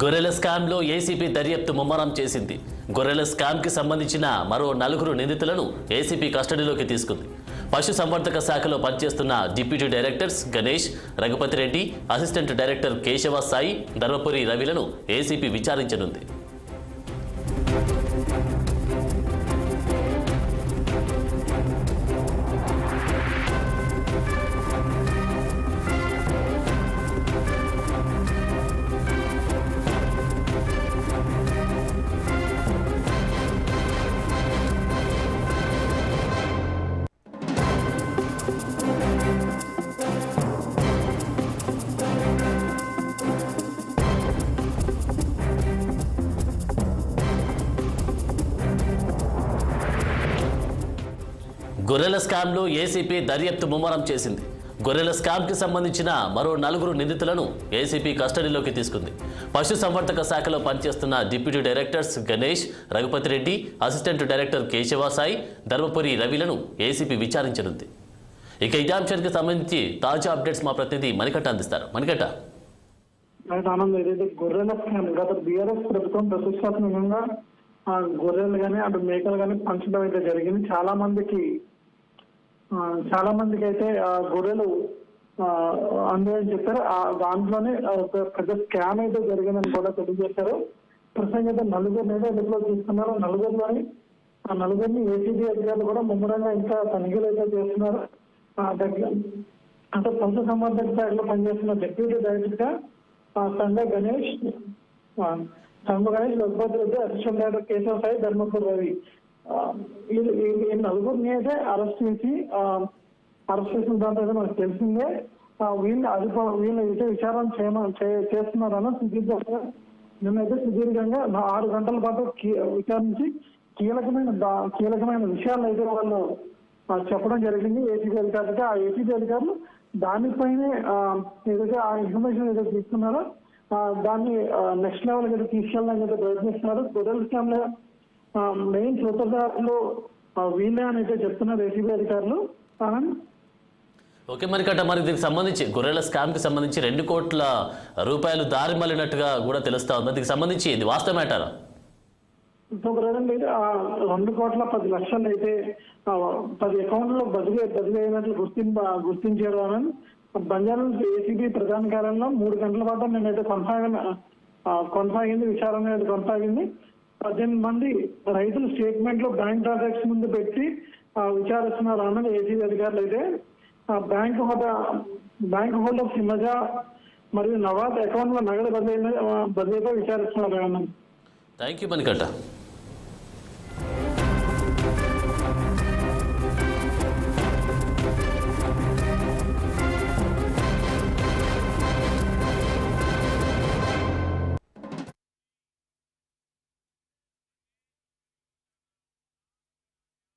గొర్రెల స్కామ్లో ఏసీపీ దర్యాప్తు ముమ్మరం చేసింది. గొర్రెల స్కామ్కి సంబంధించిన మరో 4 నిందితులను ఏసీపీ కస్టడీలోకి తీసుకుంది. పశుసంవర్ధక శాఖలో పనిచేస్తున్న deputy directors Ganesh, Raghupathi Reddy, assistant director Keshava Sai, Dharmapuri రవిలను ఏసీపీ విచారించనుంది. గొర్రెల స్కామ్లో ఏసీపీ దర్యాప్తు ముమ్మరం చేసింది. గొర్రెల స్కామ్కి సంబంధించిన మరో 4 నిందితులను ఏసీపీ కస్టడీలోకి తీసుకుంది. పశుసంవర్ధక శాఖలో పనిచేస్తున్న deputy directors Ganesh, Raghupathi Reddy, assistant director Keshava Sai, Dharmapuri రవిలను ఏసీపీ విచారించనుంది. ఇక ఇదే అంశానికి సంబంధించి తాజా అప్డేట్స్ మా ప్రతినిధి మణికట్ట అందిస్తారు. మణికట్ట, ఆనందం ఏదైతే గొర్రెల స్కామ్ గత బీఆర్ఎస్ ప్రభుత్వం ప్రతిష్టాత్మకంగా గొర్రెలు కానీ అటు మేకలు కానీ పంచడం అయితే జరిగింది. చాలా మందికి అయితే గొర్రెలు అందరని చెప్పారు. దాంట్లోనే పెద్ద స్కామ్ అయితే జరిగిందని కూడా తెలియజేశారు. ప్రస్తుతం అయితే 4 ఎన్నికలు తీసుకున్నారు. నలుగురిని ఏసీబీ అధికారులు కూడా ముమ్మరంగా ఇంకా తనిఖీలు అయితే చేస్తున్నారు. అంటే పశు సంవర్ధక శాఖలో పనిచేస్తున్న డిప్యూటీ డైరెక్టర్ గా సంఘ గణేష్, రఘుపతి రెడ్డి, అసిస్టెంట్ డైరెక్టర్ కేశవ సాయి, ధర్మపురి రవి ఈ 4 అయితే అరెస్ట్ చేసిన దాంట్లో అయితే మనకు తెలిసిందే. వీళ్ళు అయితే విచారణ చేస్తున్నారని సుదీర్ఘంగా 6 గంటల పాటు విచారించి కీలకమైన విషయాలు అయితే వాళ్ళు చెప్పడం జరిగింది ఏసీబీ అధికారులకి. ఆ ఏసీబీ అధికారులు దానిపైనే ఏదైతే ఆ ఇన్ఫర్మేషన్ ఏదైతే తీసుకున్నారో దాన్ని నెక్స్ట్ లెవెల్ అయితే తీసుకెళ్ళడానికి అయితే ప్రయత్నిస్తున్నారు. గొర్రెల స్కామ్ లో మెయిన్ సూత్రధారులు వీళ్ళే అని అయితే చెప్తున్నారు ఏసీబీ అధికారులు. ఓకే మణికట్ట, మరి దీనికి సంబంధించి గొర్రెల స్కామ్కి సంబంధించి 2 కోట్ల రూపాయలు దారి మళ్ళినట్టుగా కూడా తెలుస్తా ఉంది. దీనికి సంబంధించి ఇది వాస్తవమేటారా? సో ప్రజెంట్ అయితే 2,10,00,000 అయితే 10 అకౌంట్లో బదిలీ అయినట్లు గుర్తించారు అని బంజారాహిల్స్ ఏసీబీ ప్రధాన కార్యాలయంలో 3 గంటల పాటు నేనైతే కొనసాగింది విచారణ అయితే కొనసాగింది. 18 మంది రైతుల స్టేట్మెంట్ లో బ్యాంక్ ట్రాన్సాక్షన్ ముందు పెట్టి విచారిస్తున్నారు అన్నది ఏసీబీ అధికారులు అయితే. బ్యాంక్ హోల్డర్ సింహజా మరియు నవాజ్ అకౌంట్ లో నగదు బదిలీపై విచారిస్తున్నారు అన్నది. Thank you మణికట్ట.